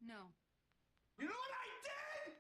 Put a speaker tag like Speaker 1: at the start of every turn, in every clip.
Speaker 1: No.
Speaker 2: You know what I did?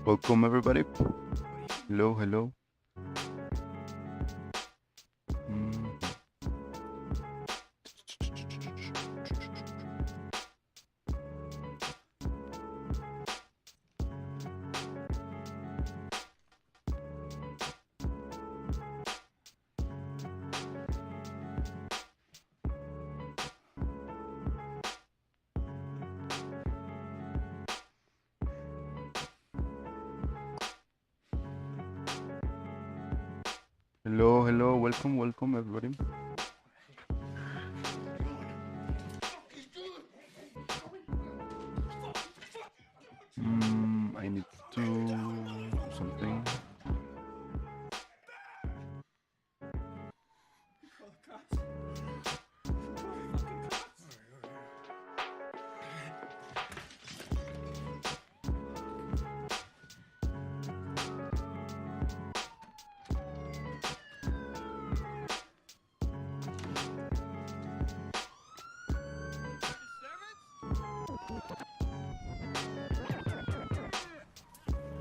Speaker 3: Welcome everybody. Hello, hello. Hello, hello, welcome everybody. I need to do something.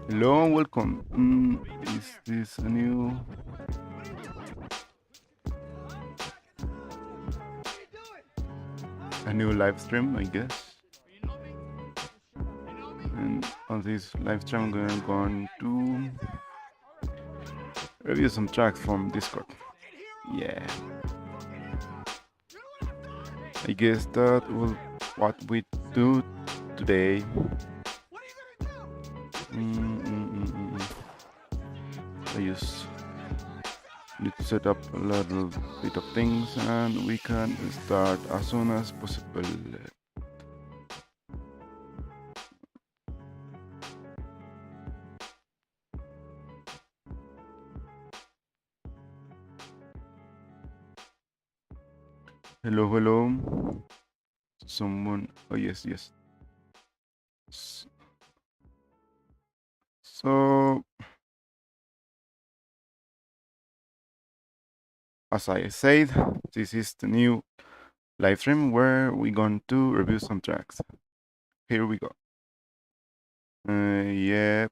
Speaker 3: Hello and welcome. Is this a new live stream, I guess? And on this live stream, I'm going to review some tracks from Discord. Yeah. I guess that will what we do today. I just need to set up a little bit of things and we can start as soon as possible. Hello, hello. Someone, oh yes. So, as I said, this is the new live stream where we're going to review some tracks. Here we go. Yeah.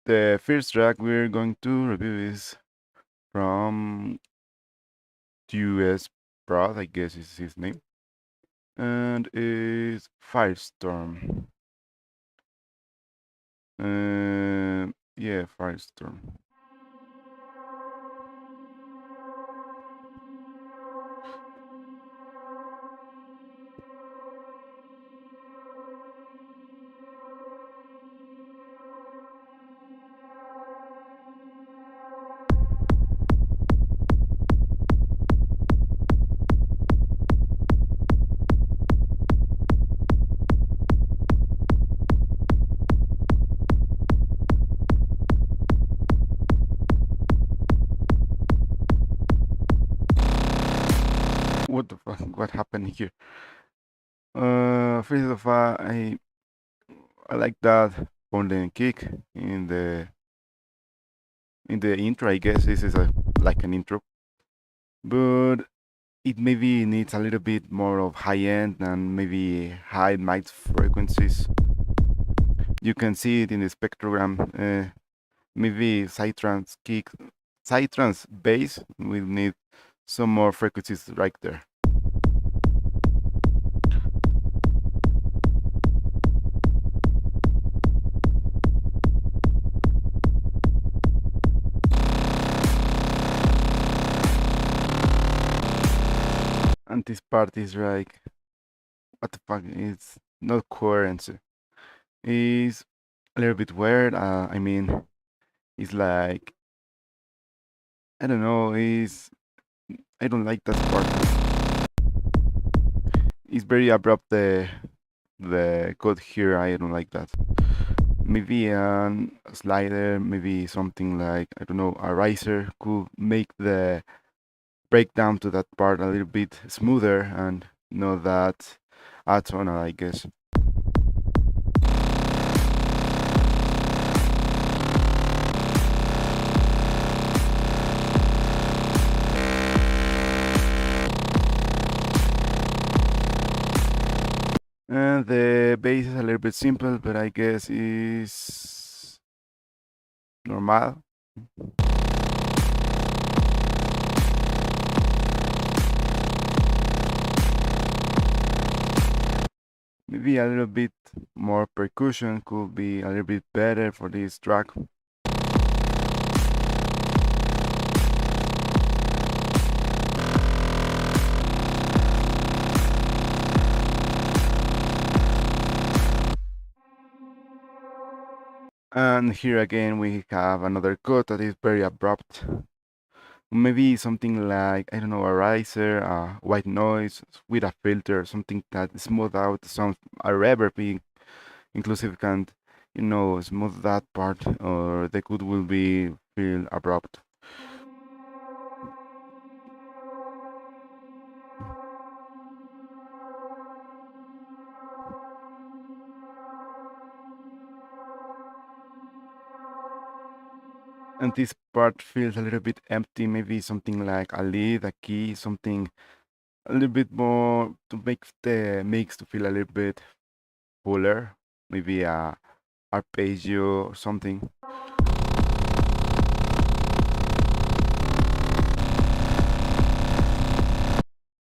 Speaker 3: The first track we're going to review is from US Brad, I guess is his name, and is Firestorm. Yeah, Firestorm. What the fuck? What happened here? First of all, I like that golden kick in the intro. I guess this is like an intro, but it maybe needs a little bit more of high end and maybe high mic frequencies. You can see it in the spectrogram. Maybe psytrance kick, psytrance bass will need some more frequencies right there. part is like, what the fuck? It's not coherent. It's a little bit weird. I mean, it's like, I don't know. I don't like that part. It's very abrupt. The code here. I don't like that. Maybe a slider, maybe something like, I don't know, a riser could make the breakdown to that part a little bit smoother and not that atonal, I guess. And the bass is a little bit simple, but I guess is normal. Maybe a little bit more percussion could be a little bit better for this track. And here again we have another cut that is very abrupt. Maybe something like, I don't know, a riser, a white noise with a filter, something that smooth out some a reverb being inclusive can, smooth that part, or the cut will be feel abrupt. And this part feels a little bit empty, maybe something like a lead, a key, something a little bit more to make the mix to feel a little bit fuller, maybe a arpeggio or something.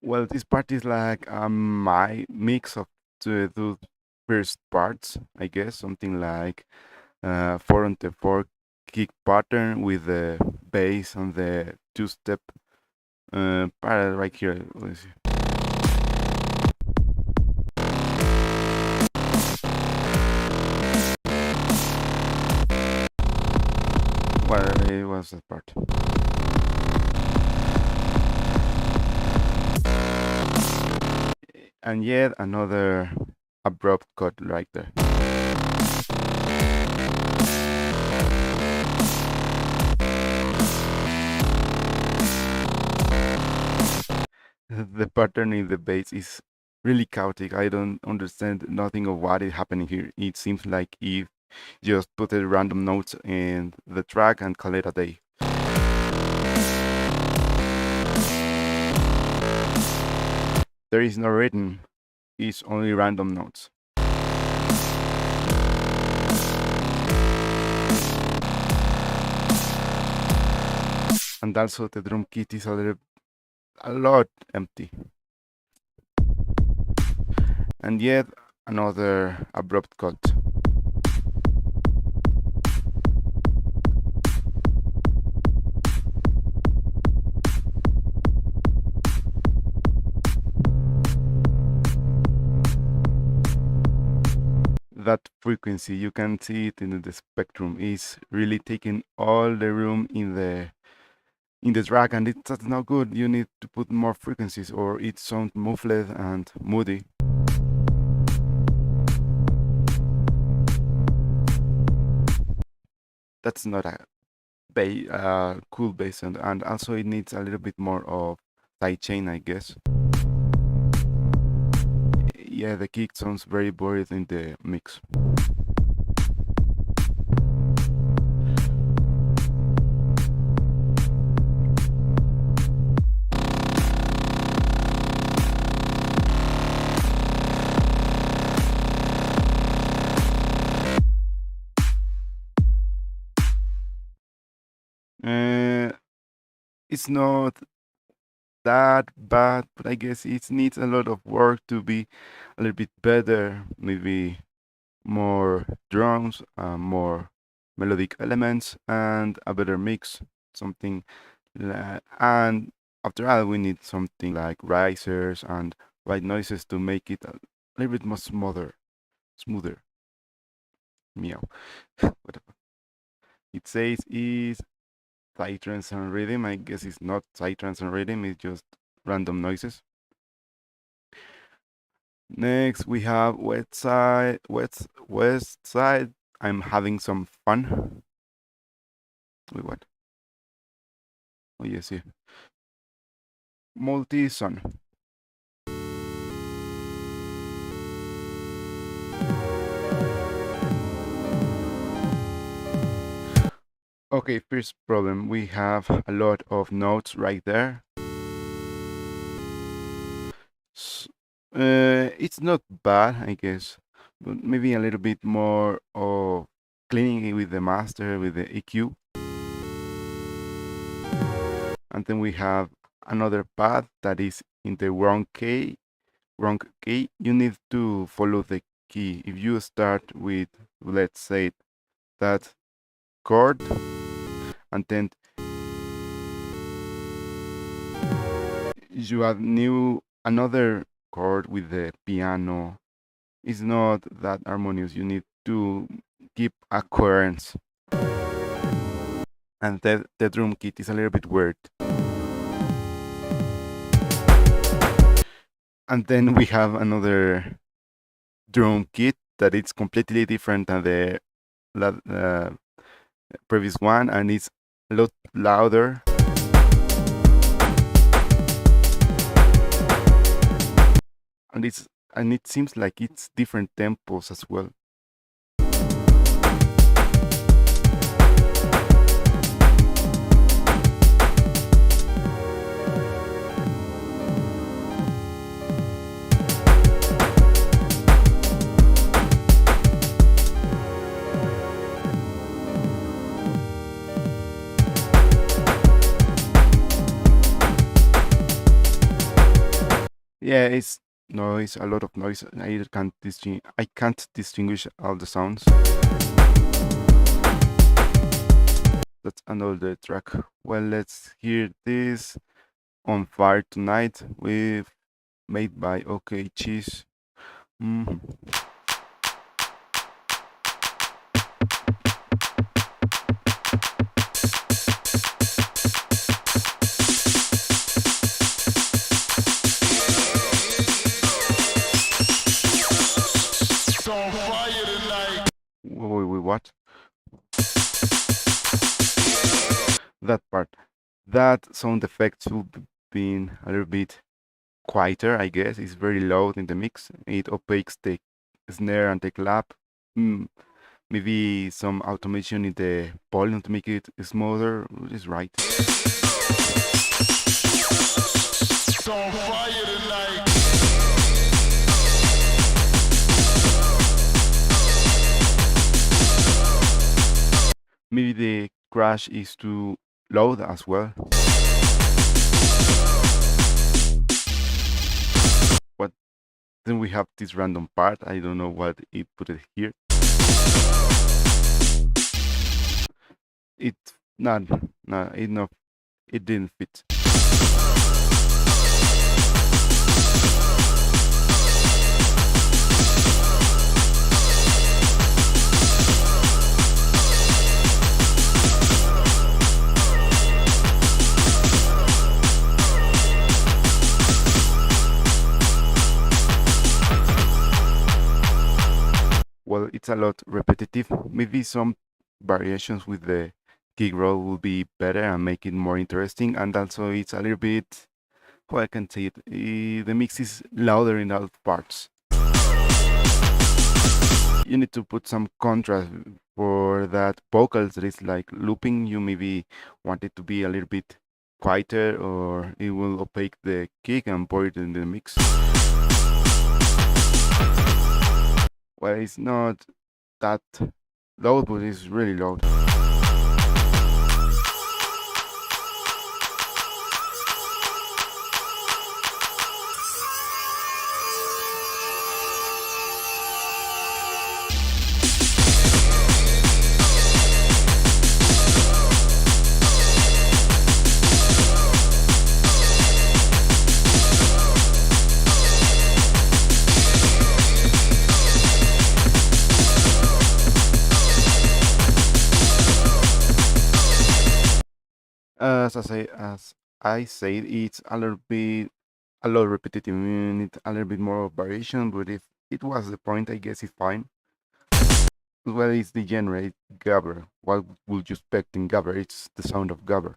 Speaker 3: Well, this part is like my mix of the two first parts, I guess, something like 4-on-4 kick pattern with the bass on the two-step part right here. Let's see. What was that part? And yet another abrupt cut right there. The pattern in the bass is really chaotic. I don't understand nothing of what is happening here. It seems like if just put a random notes in the track and call it a day. There is no rhythm, it's only random notes. And also the drum kit is a lot empty. And yet another abrupt cut. That frequency, you can see it in the spectrum, is really taking all the room in the track, and that's not good. You need to put more frequencies or it sounds muffled and moody. That's not a cool bass sound, and also it needs a little bit more of sidechain, I guess. Yeah, the kick sounds very buried in the mix. It's not that bad, but I guess it needs a lot of work to be a little bit better. Maybe more drums, more melodic elements, and a better mix. Something, and After that, we need something like risers and white noises to make it a little bit more smoother. Meow. Whatever. It says is psytrance and rhythm. I guess it's not psytrance and rhythm. It's just random noises. Next, we have Wetside. Wetside. I'm having some fun. Wait, what? Oh yes, here. Multi-son. Okay, first problem. We have a lot of notes right there. It's not bad, I guess, but maybe a little bit more of cleaning it with the master, with the EQ. And then we have another path that is in the wrong key. You need to follow the key. If you start with, let's say, that chord, and then you add another chord with the piano, it's not that harmonious. You need to keep a coherence. And the drum kit is a little bit weird. And then we have another drum kit that it's completely different than the previous one, and it's a lot louder. And it seems like it's different tempos as well. Yeah, it's noise, a lot of noise. I can't distinguish all the sounds. That's another track. Well, let's hear this on Fire Tonight with made by OK Cheese. Wait, what? That part. That sound effect should be been a little bit quieter, I guess. It's very loud in the mix. It opaques the snare and the clap. Maybe some automation in the volume to make it smoother is right. Maybe the crash is too loud as well. But then we have this random part. I don't know what it put it here. It didn't fit. Well, it's a lot repetitive. Maybe some variations with the kick roll will be better and make it more interesting. And also, it's a little bit, how I can say it, the mix is louder in all parts. You need to put some contrast for that vocals that is like looping. You maybe want it to be a little bit quieter, or it will opaque the kick and pour it in the mix. Well, it's not that loud, but it's really loud. as I said, it's a lot repetitive. You need a little bit more of variation, but if it was the point, I guess it's fine. Well, it's the genre, it's gabber. What would you expect in gabber? It's the sound of gabber.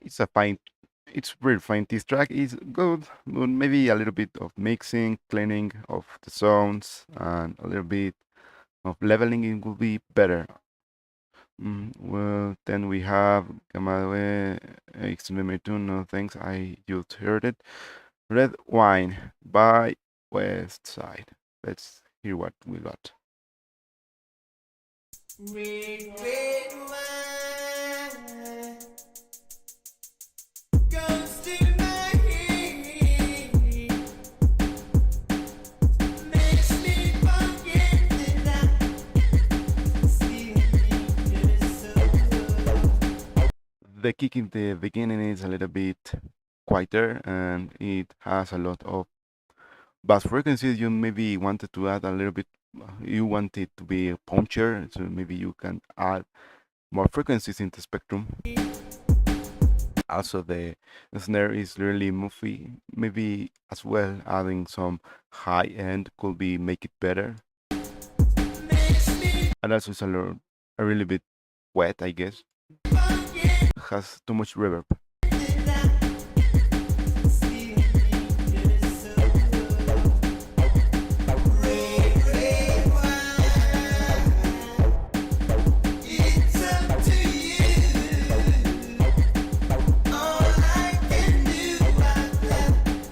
Speaker 3: It's a fine, it's really fine. This track is good, but maybe a little bit of mixing, cleaning of the sounds, and a little bit of leveling. It would be better. Well, then we have Kamadwe Extreme no thanks, I just heard it. Red Wine by Wetside. Let's hear what we got.
Speaker 2: Red, red wine goes to my head, makes me forget that I still need your soul.
Speaker 3: The kick in the beginning is a little bit quieter and it has a lot of bass frequencies. You maybe wanted to add a little bit, you want it to be a puncher, so maybe you can add more frequencies in the spectrum. Also, the snare is really movie. Maybe as well adding some high end could be make it better. And also it's a really bit wet, I guess. Has too much reverb.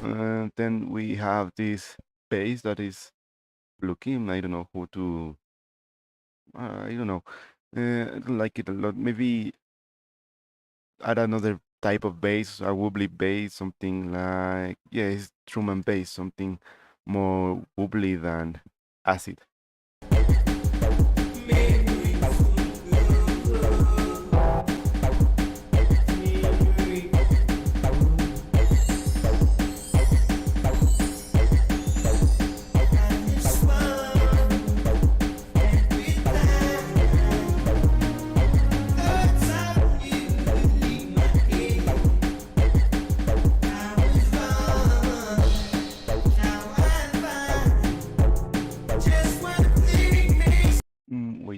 Speaker 3: And then we have this bass that is looking. I don't know who to. I don't know. I don't like it a lot. Maybe add another type of bass, a wobbly bass, something like it's drum and bass, something more wobbly than acid.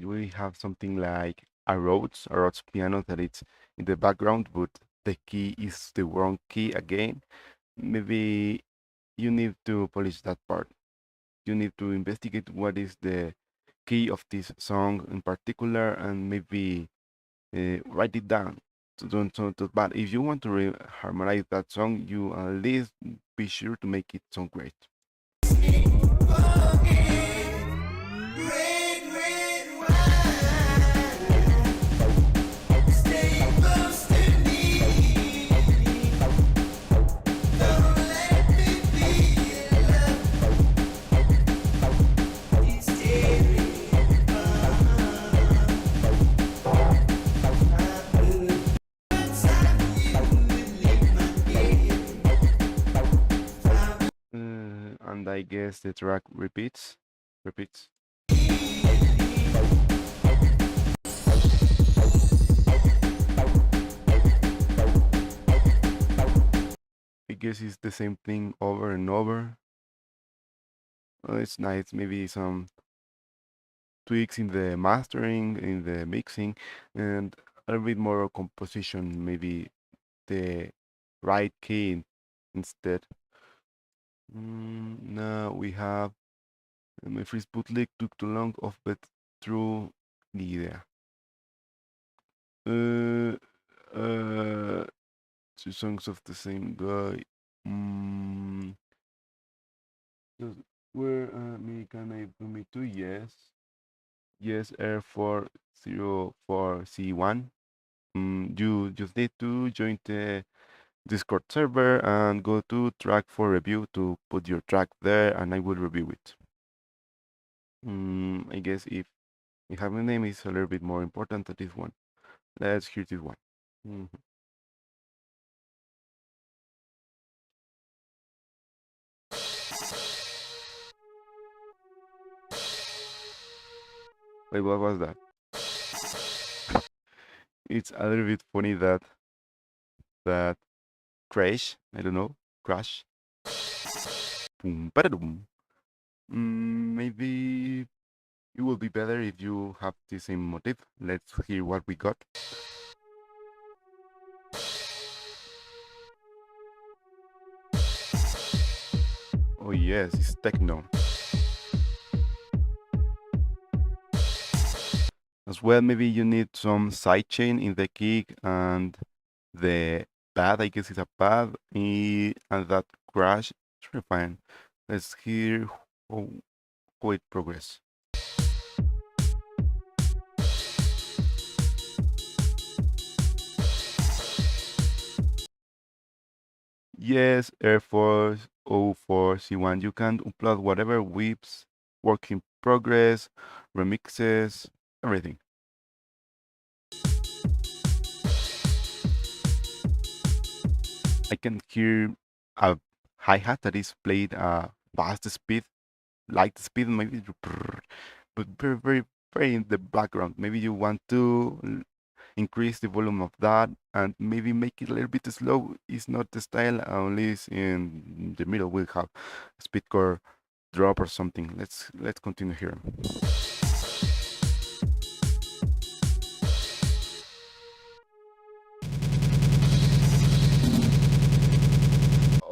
Speaker 3: We have something like a Rhodes piano that it's in the background, but the key is the wrong key again. Maybe you need to polish that part. You need to investigate what is the key of this song in particular, and maybe write it down. So don't sound too bad. If you want to harmonize that song, you at least be sure to make it sound great. And I guess the track repeats. I guess it's the same thing over and over. It's nice. Maybe some tweaks in the mastering, in the mixing, and a little bit more composition. Maybe the right key instead. Now we have my first bootleg took too long of but through the idea. Uh, uh, two songs of the same guy. Just where me can I do me two? Yes, Air 404C1. You just need to join the Discord server and go to track for review to put your track there, and I will review it. I guess if having a name is a little bit more important than this one. Let's hear this one. Mhm. Wait, what was that? It's a little bit funny that crash. I don't know, crash. Boom, ba-da-dum. Maybe it will be better if you have the same motif. Let's hear what we got. Oh yes, it's techno. As well, maybe you need some sidechain in the kick and the pad. I guess it's a pad, and that crash. It's very fine. Let's hear how it progress. Yes, Air Force 04C1. You can upload whatever whips, work in progress, remixes, everything. I can hear a hi-hat that is played fast speed, light speed, maybe, but very, very, very in the background. Maybe you want to increase the volume of that and maybe make it a little bit slow. It's not the style, only is in the middle. We'll have speedcore drop or something. Let's continue here.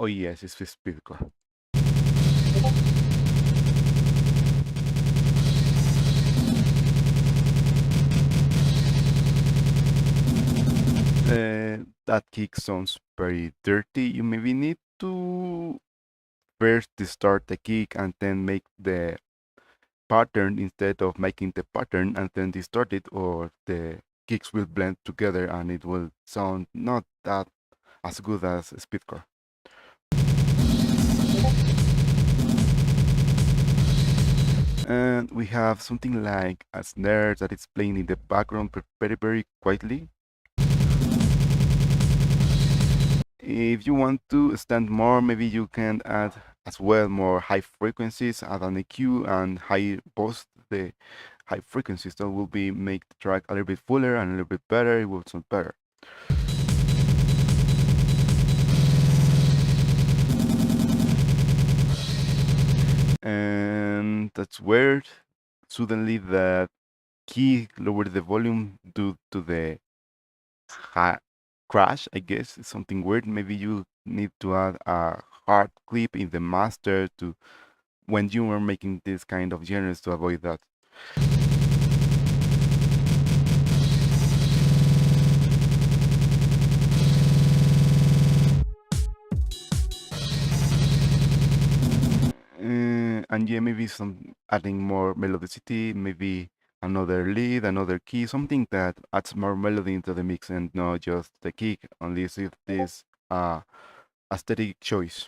Speaker 3: Oh yes, it's speedcore. That kick sounds very dirty. You maybe need to first start the kick and then make the pattern instead of making the pattern and then distort it, or the kicks will blend together and it will sound not that as good as speedcore. And we have something like a snare that is playing in the background very, very quietly. If you want to stand more, maybe you can add as well more high frequencies, add an EQ and high boost the high frequencies. That will be make the track a little bit fuller and a little bit better. It will sound better. And that's weird. Suddenly that key lowered the volume due to the crash, I guess. It's something weird. Maybe you need to add a hard clip in the master to when you are making this kind of genres to avoid that. And yeah, maybe some adding more melodicity, maybe another lead, another key, something that adds more melody into the mix and not just the kick, unless if this aesthetic choice.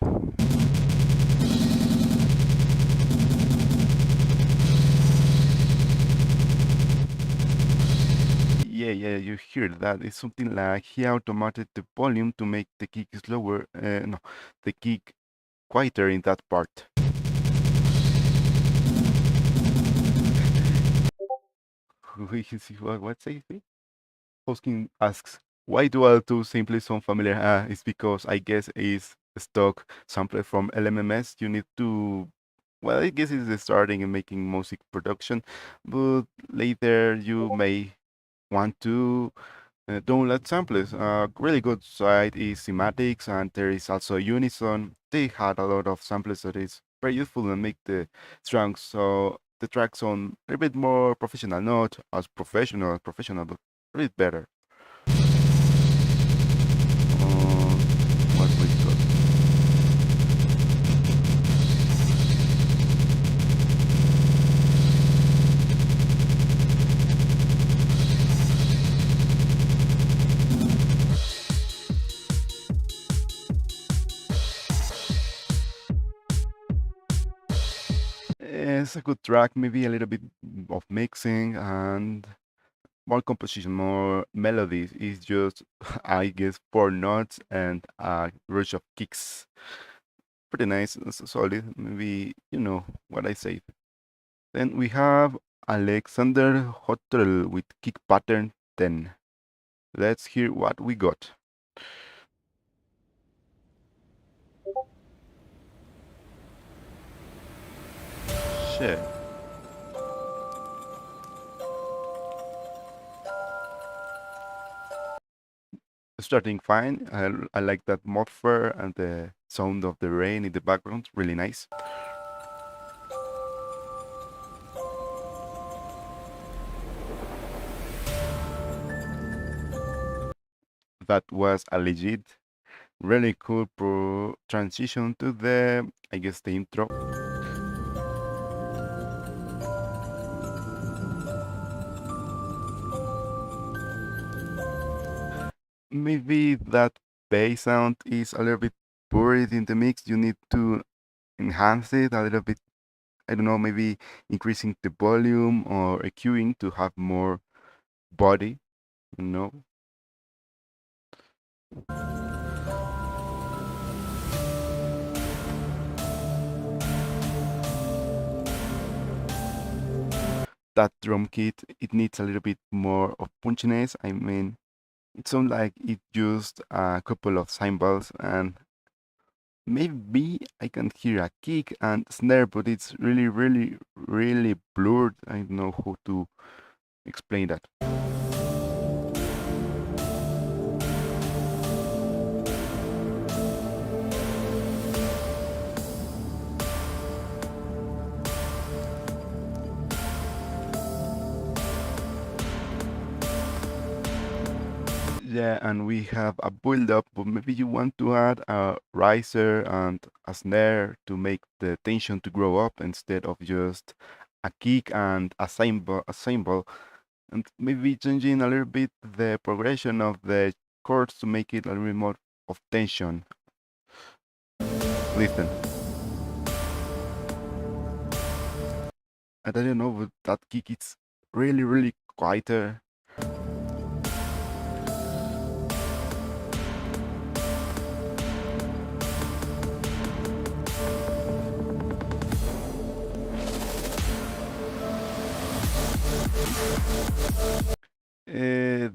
Speaker 3: Yeah, you hear that. It's something like he automated the volume to make the kick slower, no, the kick quieter in that part. We can see what's it? Hoskin asks, why do L2 simply sound familiar? It's because I guess it's stock sample from LMMS. You need to, well, I guess it's starting and making music production, but later you may want to download samples. A really good site is Cymatics, and there is also Unison. They had a lot of samples that is very useful and make the tracks so the tracks sound a little bit more professional, not as professional, but a bit better. What we got? It's a good track, maybe a little bit of mixing and more composition, more melodies. It's just, I guess, four notes and a rush of kicks. Pretty nice, solid. Maybe you know what I say. Then we have Alexander Hotel with kick pattern 10. Let's hear what we got. Shit. Starting fine. I like that muffler and the sound of the rain in the background. Really nice. That was a legit, really cool transition to the, I guess, the intro. Maybe that bass sound is a little bit buried in the mix. You need to enhance it a little bit. I don't know, maybe increasing the volume or EQing to have more body, you know. That drum kit, it needs a little bit more of punchiness. I mean, it sounds like it used a couple of cymbals and maybe I can hear a kick and snare, but it's really, really, really blurred. I don't know how to explain that. Yeah, and we have a build up, but maybe you want to add a riser and a snare to make the tension to grow up instead of just a kick and a cymbal, and maybe changing a little bit the progression of the chords to make it a little bit more of tension. Listen, I don't know, but that kick it's really, really quieter.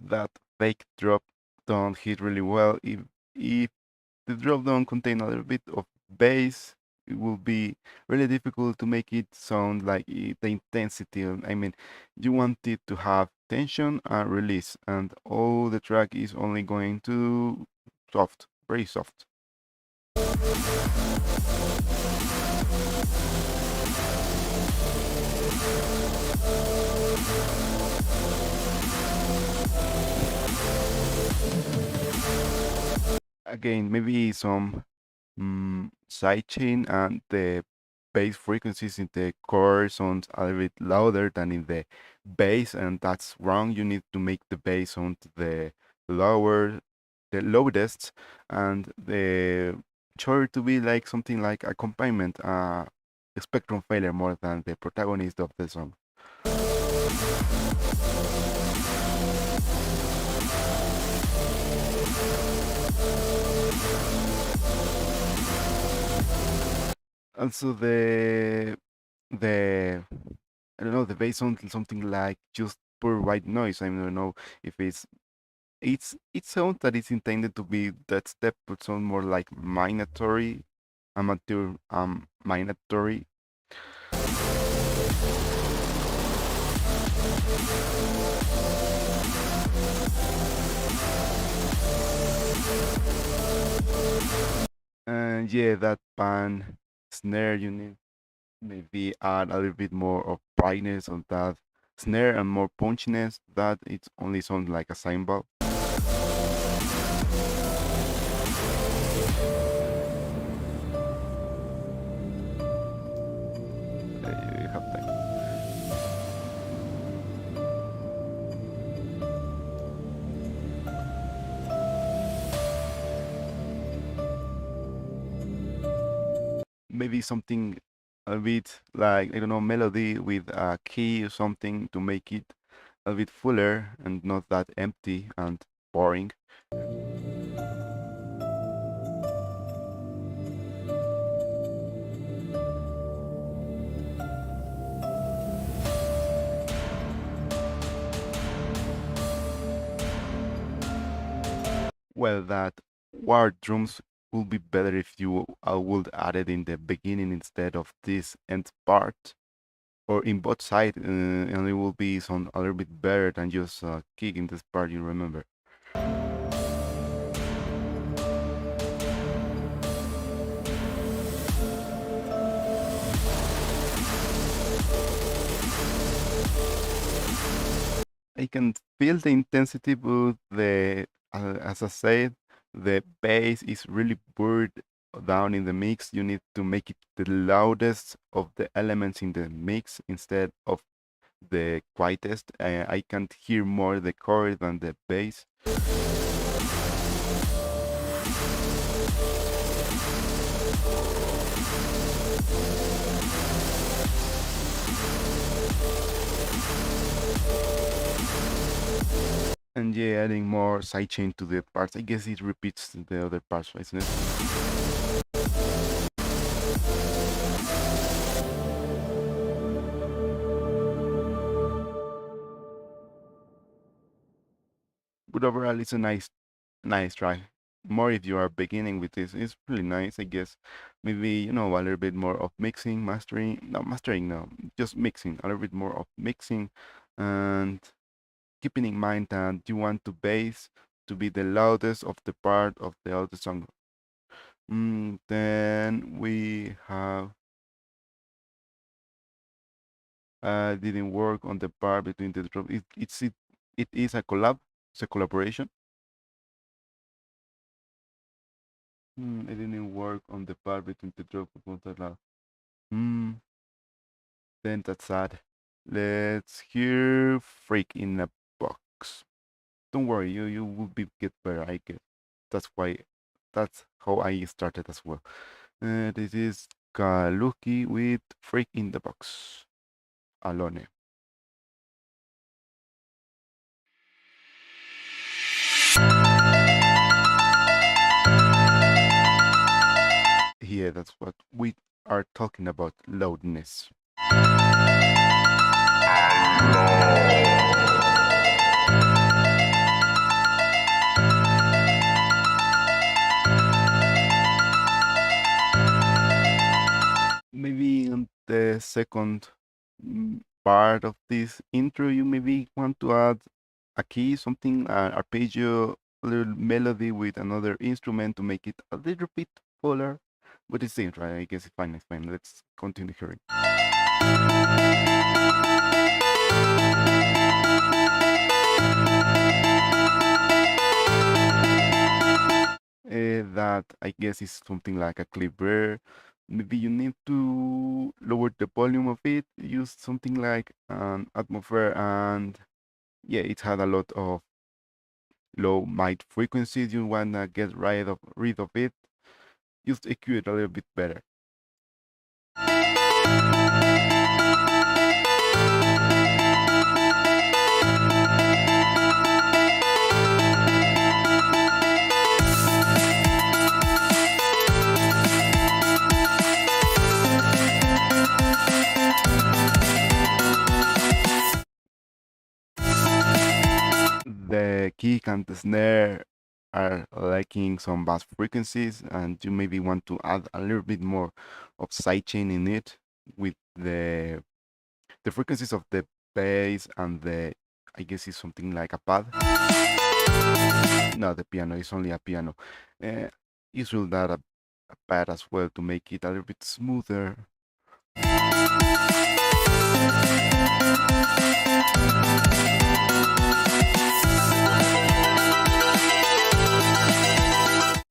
Speaker 3: That fake drop don't hit really well. If the drop down contain a little bit of bass, it will be really difficult to make it sound like the intensity. I mean, you want it to have tension and release, and all the track is only going to soft, very soft. Again, maybe some sidechain and the bass frequencies in the core sound a little bit louder than in the bass, and that's wrong. You need to make the bass sound lower, the lowest, and the chord to be like something like accompaniment, a spectrum failure more than the protagonist of the song. Also the I don't know, the bass sound is something like just pure white noise. I don't know if it sounds that it's intended to be that step, but sound more like minatory, amateur, minatory. And yeah, that pan snare, you need maybe add a little bit more of brightness on that snare and more punchiness. That it only sounds like a cymbal. You have time. Maybe something a bit like, I don't know, melody with a key or something to make it a bit fuller and not that empty and boring. Well, that war drums would be better if you would add it in the beginning instead of this end part, or in both sides, and it will be some a little bit better than just kick in this part. You remember? I can feel the intensity, but as I said, the bass is really buried down in the mix. You need to make it the loudest of the elements in the mix instead of the quietest. I can't hear more the chord than the bass. And yeah, adding more sidechain to the parts. I guess it repeats the other parts, isn't it? But overall, it's a nice try. More if you are beginning with this, it's really nice, I guess. Maybe, you know, a little bit more of mixing, mastering, no, mastering, no, just mixing, a little bit more of mixing, and keeping in mind that you want the bass to be the loudest of the part of the other song. Then we have didn't work on the part between the drop. It is a collab. It's a collaboration. It didn't work on the part between the drop and the lab. Then that's sad. Let's hear "Freak in a Box." Don't worry, you will be get better. I guess that's why. That's how I started as well. This is Kaluki with "Freak in the Box." Alone. Yeah, that's what we are talking about, loudness. Maybe in the second part of this intro, you maybe want to add a key, something, an arpeggio, a little melody with another instrument to make it a little bit fuller. But it's same, right? I guess it's fine. It's fine. Let's continue hearing. That I guess is something like a clipper. Maybe you need to lower the volume of it, use something like an atmosphere, and yeah, it had a lot of low mic frequencies. You wanna get rid of it, just EQ it a little bit better. The kick and the snare are lacking some bass frequencies, and you maybe want to add a little bit more of sidechain in it with the frequencies of the bass and the, I guess it's something like a pad. No, the piano is only a piano. You should add a pad as well to make it a little bit smoother.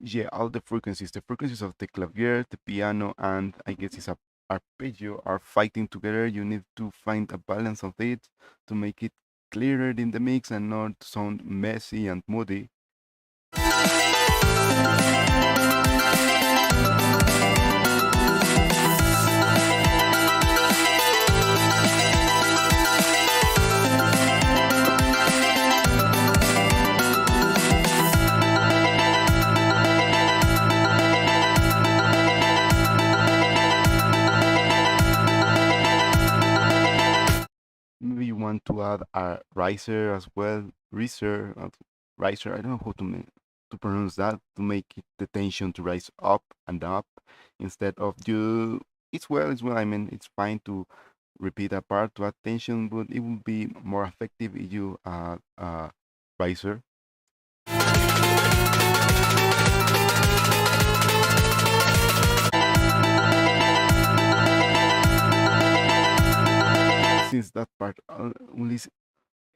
Speaker 3: Yeah, all the frequencies of the clavier, the piano, and I guess it's a arpeggio are fighting together. You need to find a balance of it to make it clearer in the mix and not sound messy and moody. want to add a riser as well, riser. I don't know how to pronounce that to make the tension to rise up and up instead of you. It's well, it's well. I mean, it's fine to repeat a part to add tension, but it would be more effective if you add a riser. Since that part only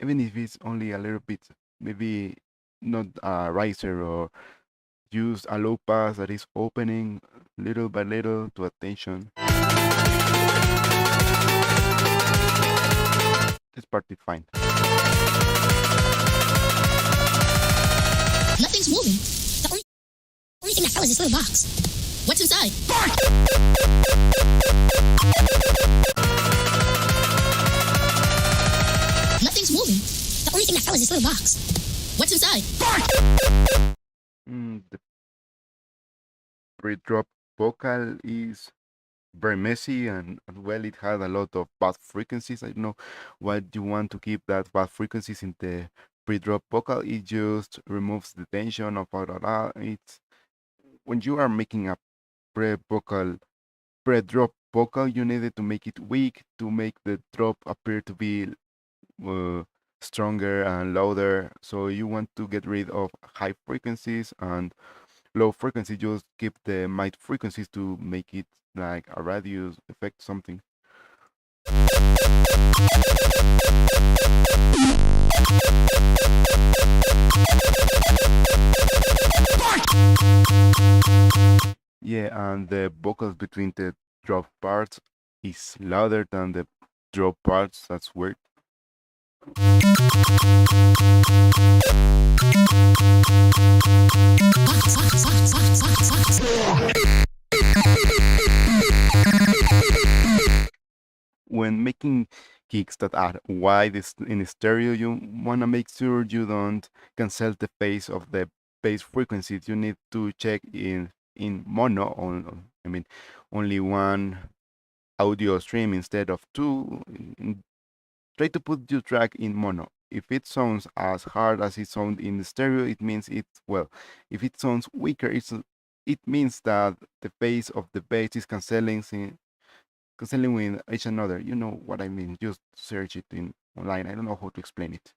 Speaker 3: even if it's only a little bit, maybe not a riser or use a low pass that is opening little by little to attention. This part is fine.
Speaker 1: Nothing's moving. The only thing that fell is this little box. What's inside? Nothing's moving. The only thing that fell is this little box. What's inside?
Speaker 3: The pre-drop vocal is very messy and well it had a lot of bad frequencies. I don't know why you want to keep that bad frequencies in the pre-drop vocal. It just removes the tension of all. It's when you are making a pre-vocal pre-drop vocal, you needed to make it weak to make the drop appear to be uh, stronger and louder. So you want to get rid of high frequencies and low frequency. Just keep the mid frequencies to make it like a radius effect something. Yeah, and the vocals between the drop parts is louder than the drop parts. That's weird. When making kicks that are wide in stereo, you want to make sure you don't cancel the phase of the bass frequencies. You need to check in mono I mean only one audio stream instead of two. Try to put your track in mono. If it sounds as hard as it sounds in stereo, it means it's well. If it sounds weaker, it means that the phase of the bass is canceling with each another. You know what I mean? Just search it in online. I don't know how to explain it.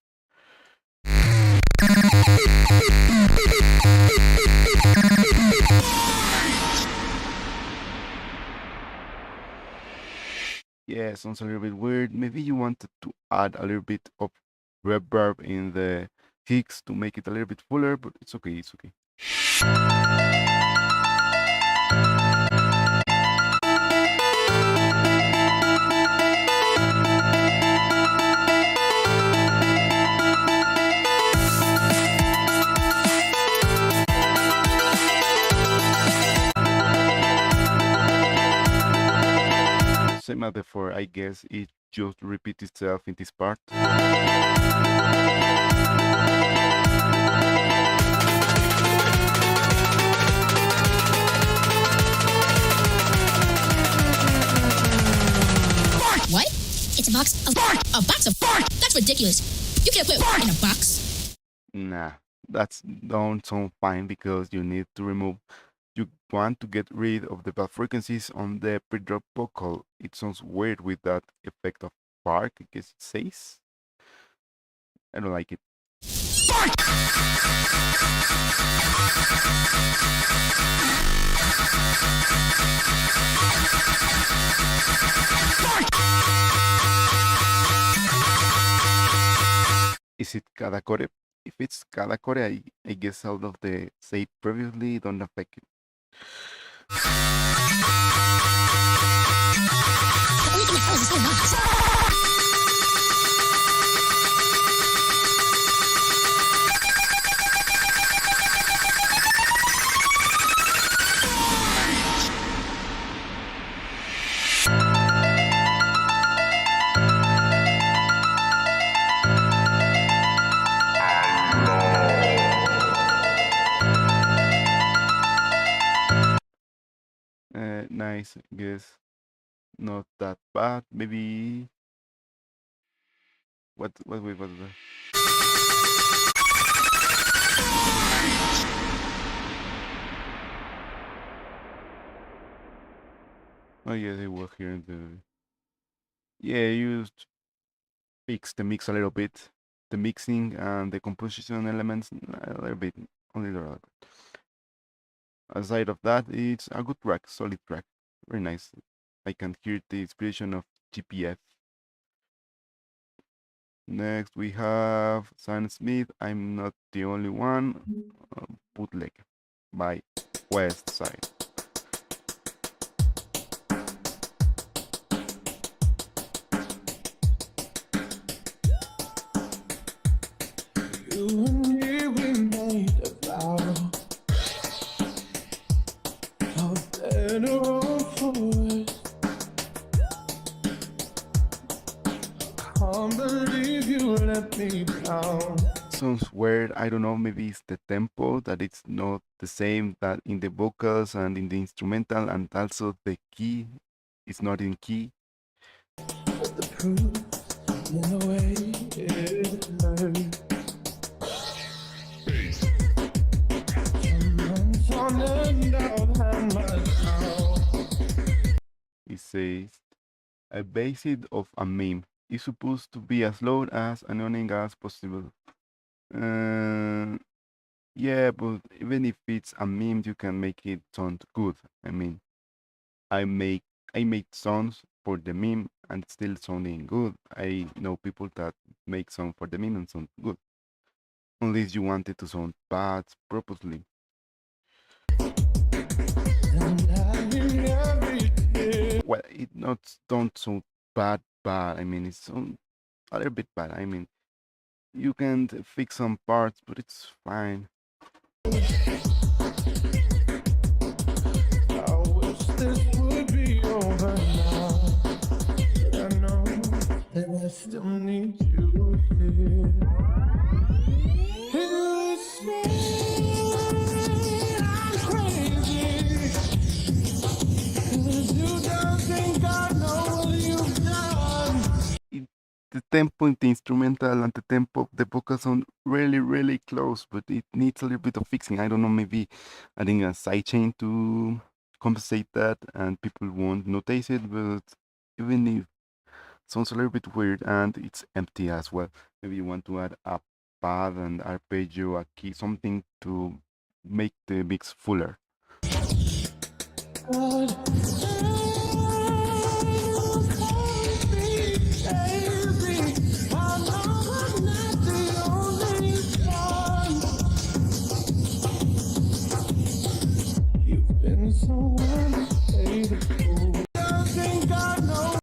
Speaker 3: Yeah, sounds a little bit weird. Maybe you wanted to add a little bit of reverb in the kicks to make it a little bit fuller, but it's okay. It's okay. Same as before, I guess it just repeats itself in this part.
Speaker 1: What? It's a box of a box of That's ridiculous. You can't put in a box.
Speaker 3: Nah, that's don't sound fine because you want to get rid of the bad frequencies on the pre-drop vocal. It sounds weird with that effect of bark, I guess it says. I don't like it. Is it cada core? If it's cada core, I guess out of the say previously don't affect it.
Speaker 1: The only thing that fell is this little box.
Speaker 3: Nice, I guess. Not that bad. Maybe What was that? Oh yes, it was here in the. Yeah, you fix the mix a little bit, the mixing and the composition elements a little bit, only a little bit. Aside of that, it's a good track, solid track, very nice. I can hear the inspiration of GPF. Next we have Sam Smith. I'm not the only one. Bootleg by Wetside.
Speaker 2: You and me, we made a vow of better off for worse. Can't believe you let me down.
Speaker 3: Sounds weird. I don't know. Maybe it's the tempo that it's not the same that in the vocals and in the instrumental, and also the key is not in key.
Speaker 2: But the proof in a way it hurt. Someone's on and out, hand my now.
Speaker 3: It says a basic of a meme is supposed to be as low as annoying as possible. Yeah, but even if it's a meme, you can make it sound good. I mean, I made songs for the meme and it's still sounding good. I know people that make songs for the meme and sound good. Unless you want it to sound bad purposely.
Speaker 2: And having everything.
Speaker 3: Well, it not don't sound bad. I mean, it's sound a little bit bad. I mean, you can fix some parts, but it's fine.
Speaker 2: I wish this would be over now. But I know that I still need you here. You say I'm crazy, 'cause you don't think I know what you've done.
Speaker 3: The tempo in the instrumental and the tempo of the vocal sound really close, but it needs a little bit of fixing. I don't know, maybe adding a sidechain to compensate that and people won't notice it, but even if it sounds a little bit weird and it's empty as well. Maybe you want to add a pad and arpeggio, a key, something to make the mix fuller.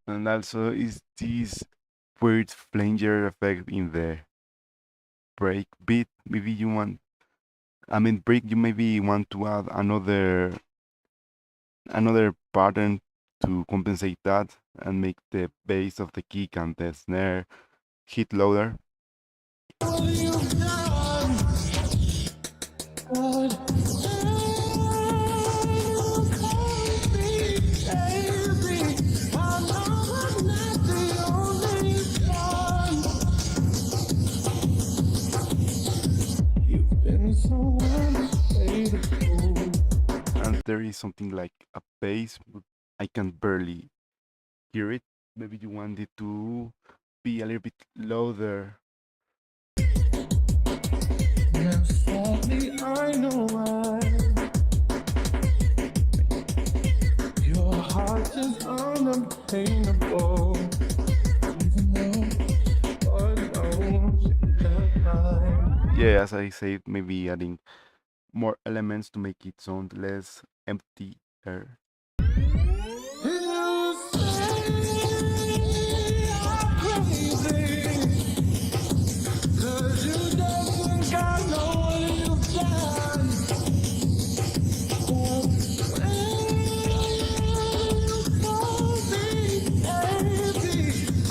Speaker 3: And also is this weird flanger effect in the break beat. Maybe you want, I mean break, you maybe want to add another pattern to compensate that and make the bass of the kick and the snare hit louder. And there is something like a bass, but I can barely hear it. Maybe you want it to be a little bit louder.
Speaker 2: Now sadly I know why. Your heart is unobtainable, even though God knows that mine.
Speaker 3: Yeah, as I said, maybe adding more elements to make it sound less empty air.
Speaker 2: You say I'm crazy, 'cause you don't think I know what you've done. But when you call me baby,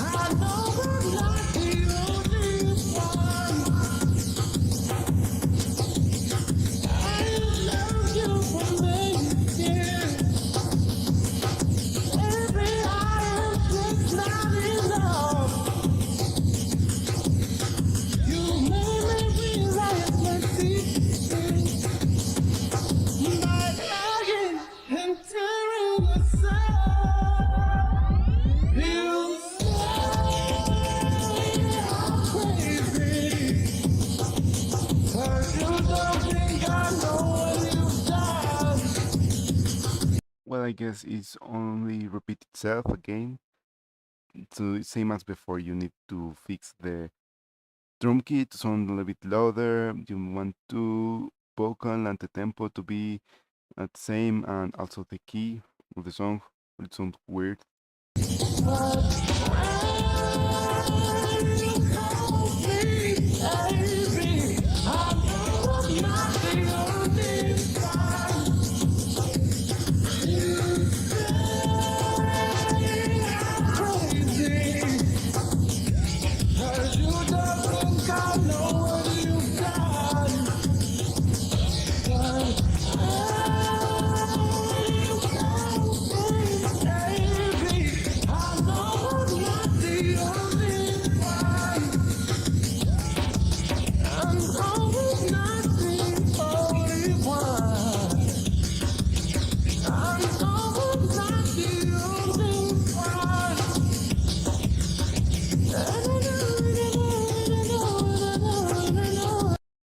Speaker 2: I know I'm not the only one. I love you for many years.
Speaker 3: I guess it's only repeat itself again. So same as before, you need to fix the drum kit to sound a little bit louder. You want to vocal and the tempo to be at the same, and also the key of the song. It sounds weird.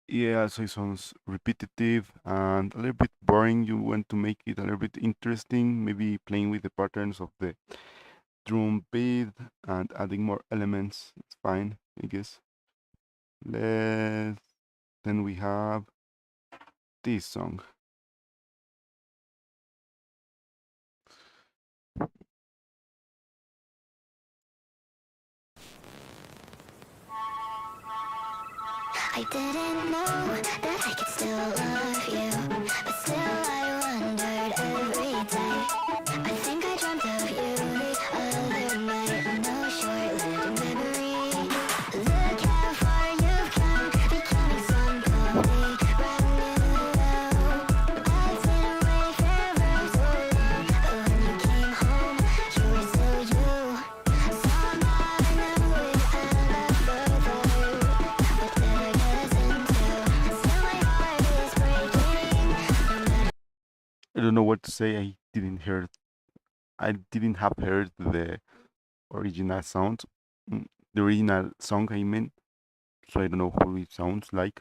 Speaker 3: Yeah, so it sounds repetitive and a little bit boring. You want to make it a little bit interesting, maybe playing with the patterns of the drum beat and adding more elements. It's fine, I guess. Let's then we have this song.
Speaker 4: I didn't know that I could still love you, but still I wondered every day. I think I dreamt of you the other night, no short-lived memory. Look how far you've come, becoming somebody brand new. I've been away forever so long, but when you came home, you were still you. Somehow I knew it and I felt that. What did I get us into? Still my heart is breaking, no matter.
Speaker 3: I don't know what to say. I didn't have heard the original sound, the original song. I mean, so I don't know how it sounds like.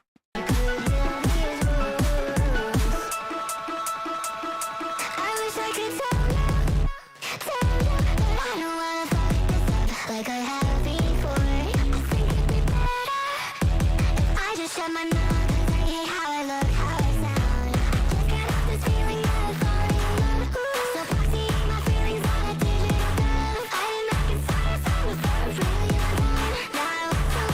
Speaker 4: Like I have before. I think it'd be better if I just shut my mouth and say, hey, how I look, how I sound. Just get off this feeling that it's already love. So proxy my feelings on a digital dove. I didn't reconcile myself before I really alone. Now it's so deep without heart.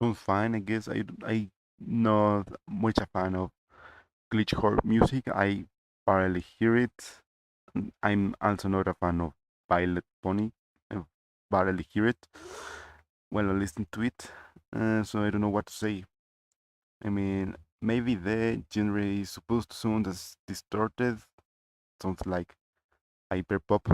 Speaker 3: Sounds fine, I guess. I not much a fan of glitchcore music. I barely hear it. I'm also not a fan of Violet Pony. I barely hear it when I listen to it. So I don't know what to say. I mean, maybe the genre is supposed to sound as distorted. Sounds like hyper pop.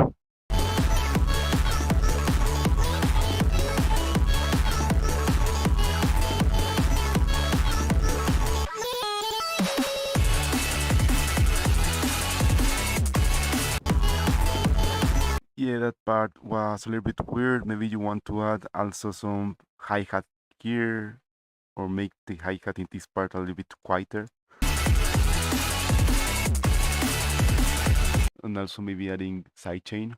Speaker 3: Yeah, that part was a little bit weird. Maybe you want to add also some hi-hat here or make the hi-hat in this part a little bit quieter. And also maybe adding sidechain.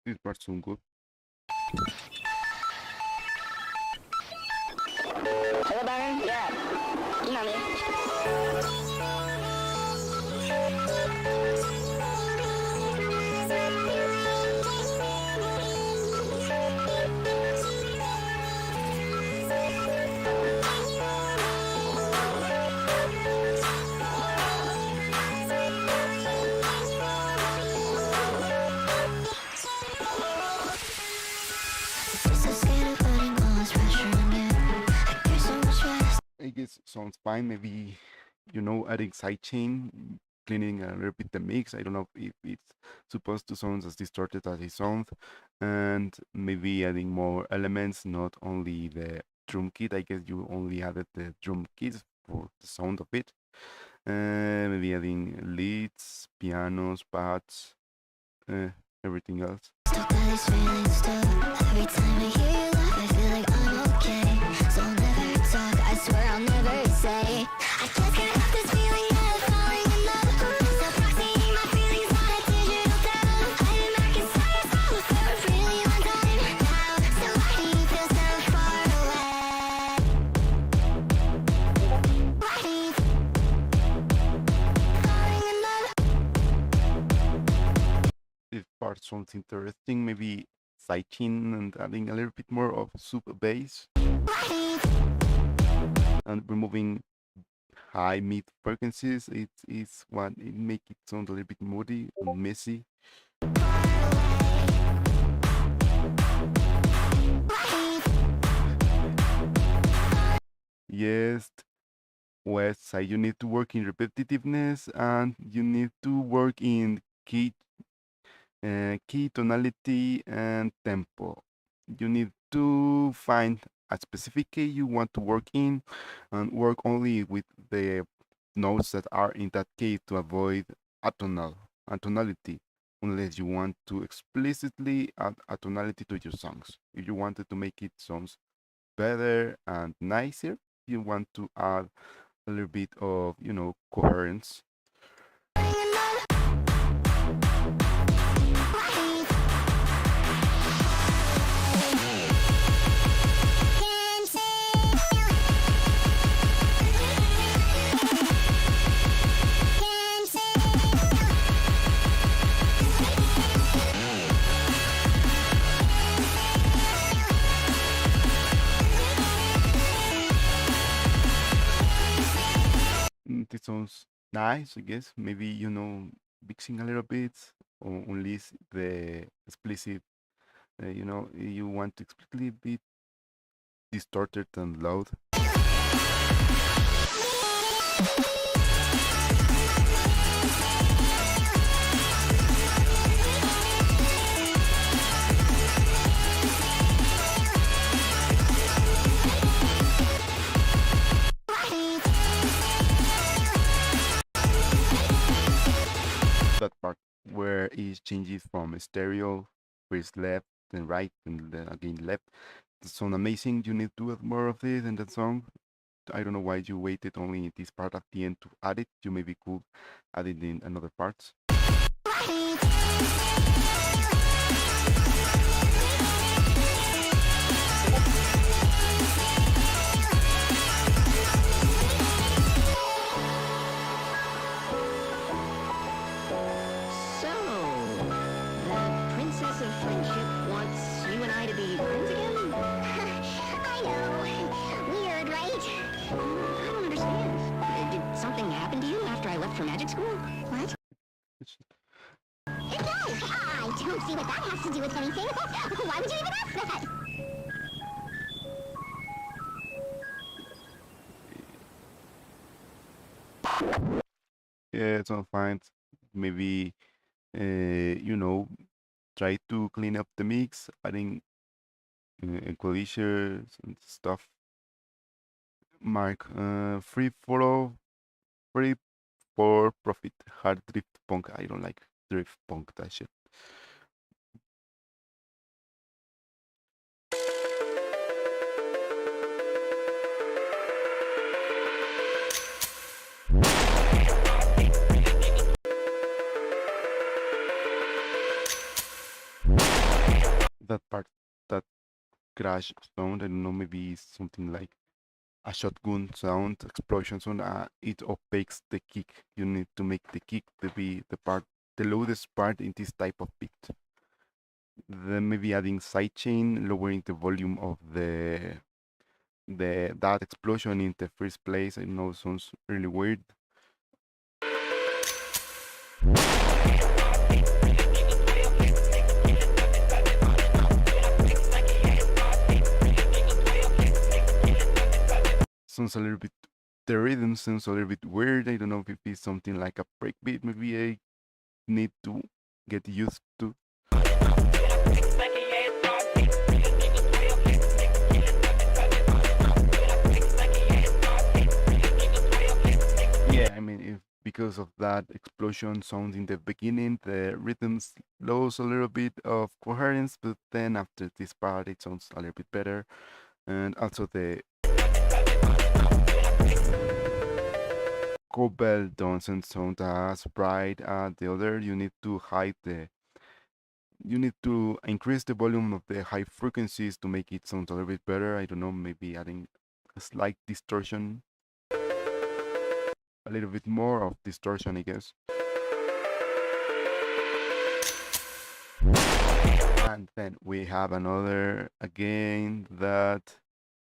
Speaker 3: This part sounds good.
Speaker 4: Hello, Byron? Yeah. Email me.
Speaker 3: guess sounds fine. Maybe, adding sidechain, cleaning a little bit the mix. I don't know if it's supposed to sound as distorted as it sounds, and maybe adding more elements, not only the drum kit. I guess you only added the drum kit for the sound of it. Maybe adding leads, pianos, pads, everything else.
Speaker 4: Stuck by these feelings still. Every time I hear you laugh, I feel like I'm okay. So I'll never talk, I swear I'll never say. I just can't have this feeling of falling in love. So proxying my feelings on a digital dove. I've been back inside yourself for a really long time now. So why do you feel so far away? Why do you falling in love?
Speaker 3: If part sounds interesting, maybe sidechain and adding a little bit more of super bass and removing high mid frequencies. It is what it make it sound a little bit moody and messy. Yes, Wetside, you need to work in repetitiveness and you need to work in key tonality and tempo. You need to find a specific key you want to work in and work only with the notes that are in that key to avoid atonality, unless you want to explicitly add a tonality to your songs. If you wanted to make it sounds better and nicer, you want to add a little bit of, coherence. It sounds nice, I guess. Maybe, mixing a little bit, or unless the explicit, you want to explicitly be distorted and loud. That part where it changes from stereo, first left, then right, and then again left. It sounds amazing. You need to add more of this in that song. I don't know why you waited only this part at the end to add it. You maybe could add it in another parts.
Speaker 4: For magic school? What? No! I don't see what that has to do with anything. Why would you even ask that?
Speaker 3: Yeah, it's all fine. Maybe, try to clean up the mix, adding equalizers and stuff. Mark, free for profit, hard drift punk. I don't like drift punk, that shit. That part, that crash sound, I don't know, maybe something like a shotgun sound, explosion sound. It opaques the kick. You need to make the kick to be the loudest part in this type of beat. Then maybe adding sidechain, lowering the volume of that explosion in the first place. I know it sounds really weird. Sounds a little bit the rhythm sounds a little bit weird. I don't know if it's something like a breakbeat. Maybe I need to get used to. Yeah, I mean, if because of that explosion sound in the beginning, the rhythms lose a little bit of coherence, but then after this part, it sounds a little bit better. And also the cowbell doesn't sound as bright as the other. You need to you need to increase the volume of the high frequencies to make it sound a little bit better. I don't know, maybe adding a slight distortion, a little bit more of distortion, I guess. And then we have another, again, that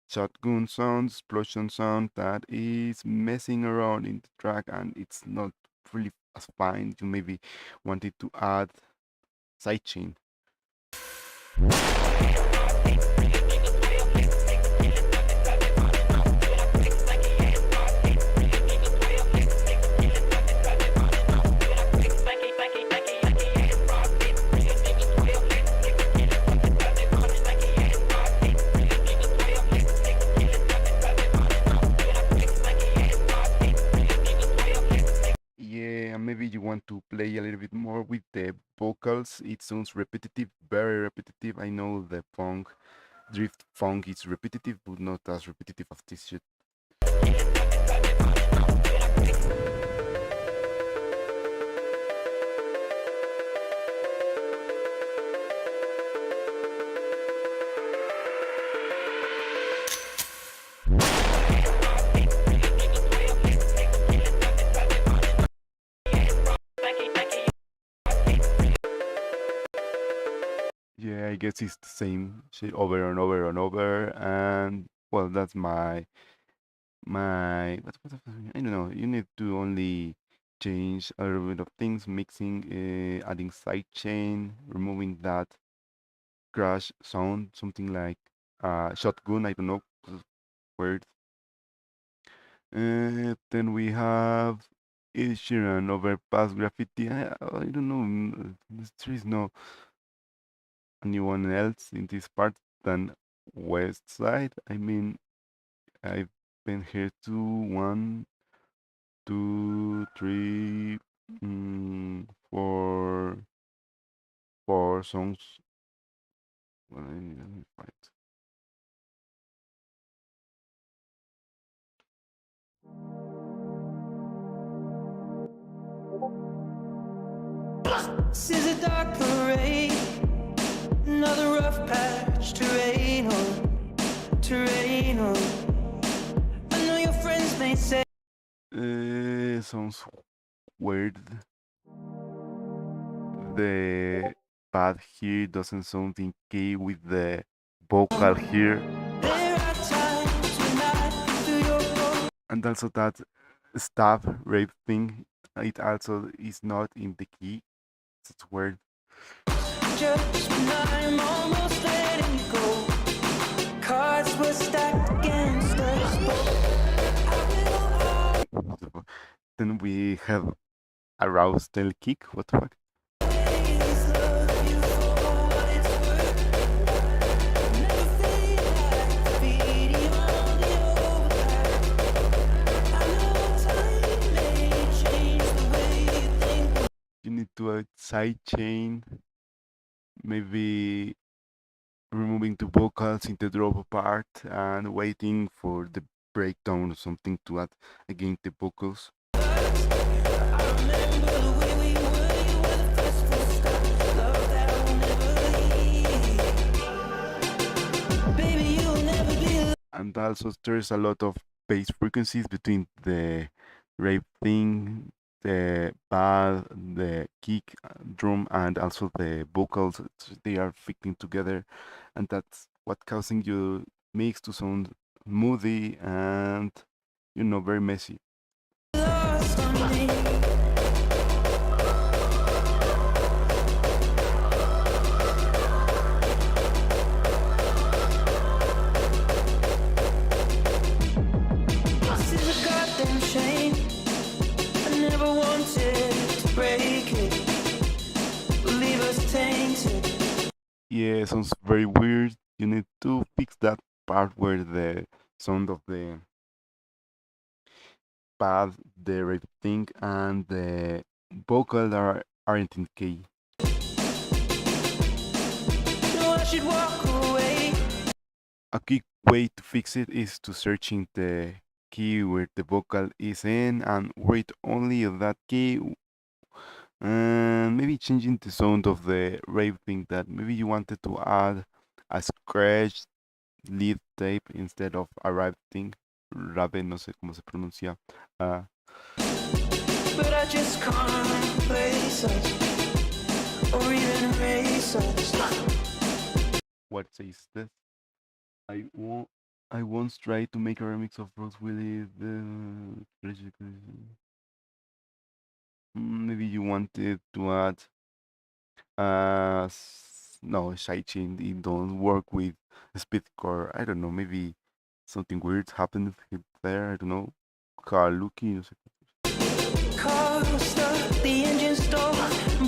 Speaker 3: shotgun sound, explosion sound that is messing around in the track and it's not really as fine. You maybe wanted to add sidechain. Yeah, and maybe you want to play a little bit more with the vocals. It sounds repetitive, very repetitive. I know the funk, drift funk is repetitive, but not as repetitive as this shit. Yeah, I guess it's the same shit over and over and over. And well, that's I don't know. You need to only change a little bit of things, mixing, adding sidechain, removing that crash sound, something like shotgun. I don't know, weird. Then we have Ed Sheeran overpass graffiti. I don't know. There is no anyone else in this part than Wetside. I mean, I've been here to 1, 2, 3, 4 songs. Well, let me find.
Speaker 2: This is a dark parade, another rough patch to rain on, to rain on. I know your friends may say
Speaker 3: Sounds weird. The pad here doesn't sound in key with the vocal here.
Speaker 2: there are times when I feel your phone.
Speaker 3: And also that staff rape thing, it also is not in the key. It's weird.
Speaker 2: Just when I'm almost letting you go, cards were stacked against us both.
Speaker 3: Then we have a rouse tail kick. What the fuck?
Speaker 2: Always love you for what it's worth. Never feel like beating on the overpass. I know time may change the way you think.
Speaker 3: You need to add sidechain, maybe removing the vocals in the drop part and waiting for the breakdown or something to add again the vocals.
Speaker 2: I remember the way we were, you were the first full stop, love that will never leave. Baby, you'll never be
Speaker 3: And also there's a lot of bass frequencies between the rape thing, the pad, the kick, drum, and also the vocals. They are fitting together, and that's what causing your mix to sound moody and very messy.
Speaker 2: lost on me. This is a God
Speaker 3: where the sound of the pad, the rave thing, and the vocal aren't in key.
Speaker 2: No, I should walk away.
Speaker 3: A quick way to fix it is to searching the key where the vocal is in and write only on that key, and maybe changing the sound of the rave thing, that maybe you wanted to add a scratch lead tape instead of a rave thing. Rave, no sé cómo se pronuncia.
Speaker 2: But I just can't place us or even erase us.
Speaker 3: What says this? I once tried to make a remix of Rose Willie. Maybe you wanted to add no, sidechain. It don't work with speedcore. I don't know. Maybe something weird happened there. I don't know. Kaluki, no sé.
Speaker 2: Car stuck, the engine stalled,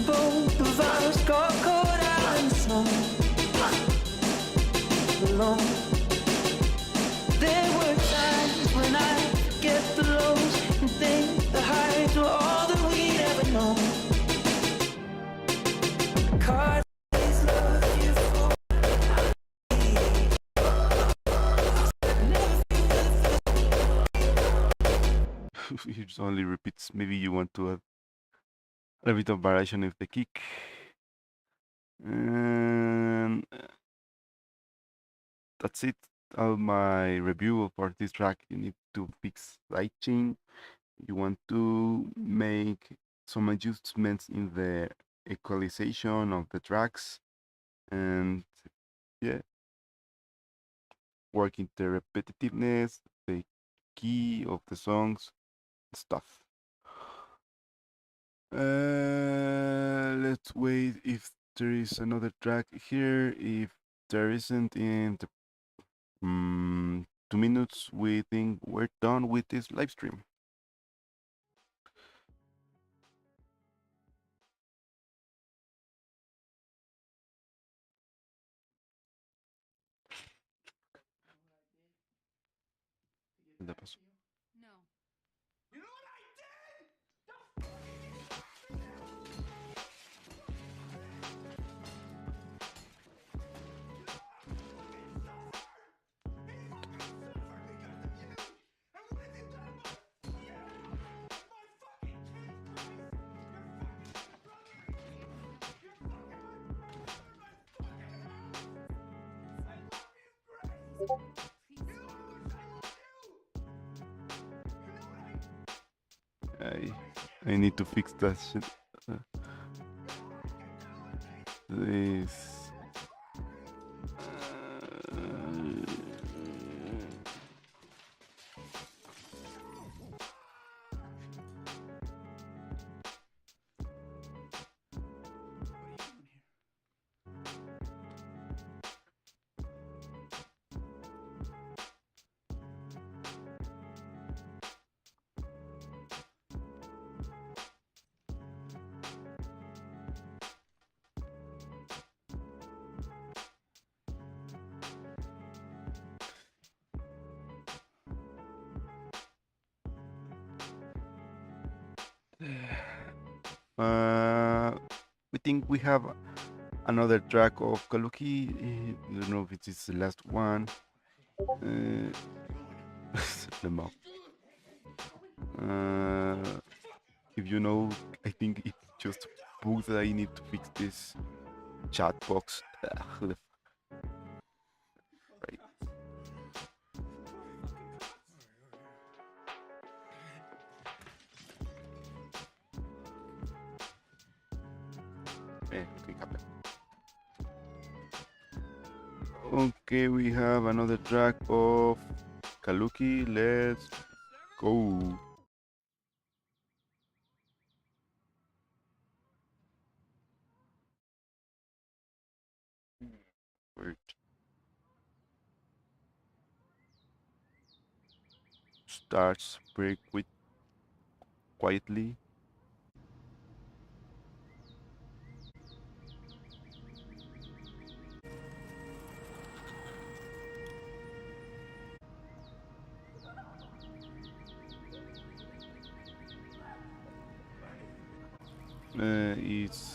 Speaker 2: both of us got caught out in the snow. Alone. There were times when I forget the lows and think the highs were all that we'd ever known. Cars love you for
Speaker 3: It just only repeats. Maybe you want to add a bit of variation of the kick. And that's it. All my review for this track. You need to fix sidechain. You want to make some adjustments in the equalization of the tracks, and yeah, working the repetitiveness, the key of the songs, stuff. Let's wait if there is another track here. If there isn't, in the 2 minutes, we think we're done with this live stream. ¿Qué pasó? I need to fix that shit. This. We think we have another track of Kaluki. I don't know if it is the last one. If you know, I think it's just bugs that I need to fix this chat box. Right. Nothing happened. Okay, we have another track of Kaluki. Let's go. Wait. Starts very quietly. It's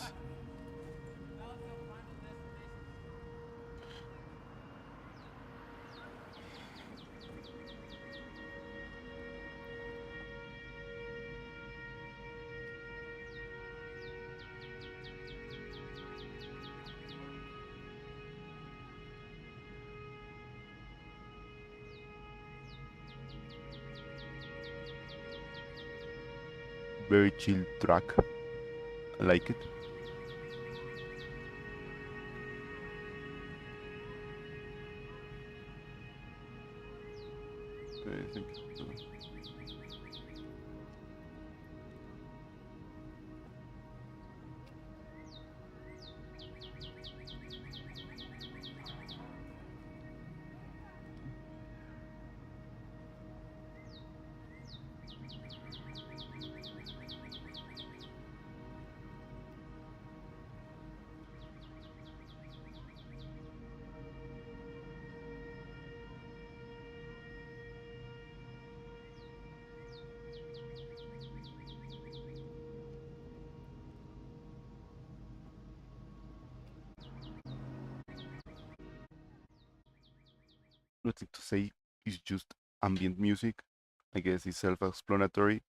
Speaker 3: very chill track. I like it. I think nothing to say. It's just ambient music. I guess it's self-explanatory.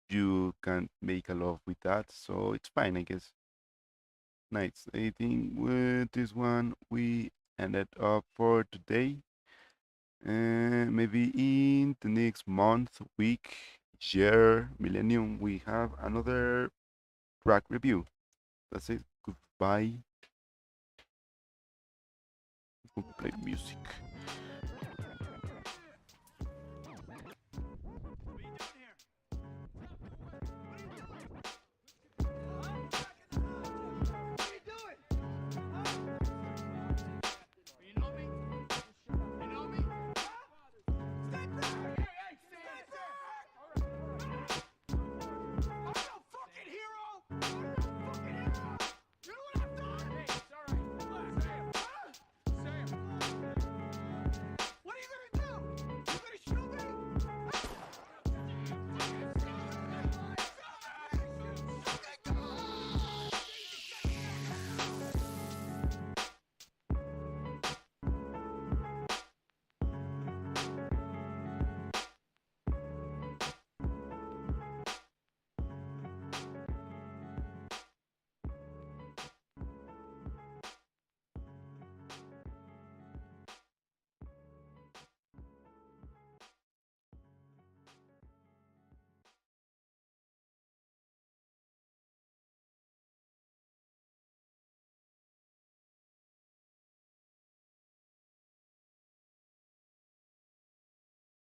Speaker 3: You can make a lot with that, so it's fine, I guess. Nice. I think with this one we ended up for today. Maybe in the next month, week, year, millennium, we have another track review. That's it. Goodbye. We'll play music.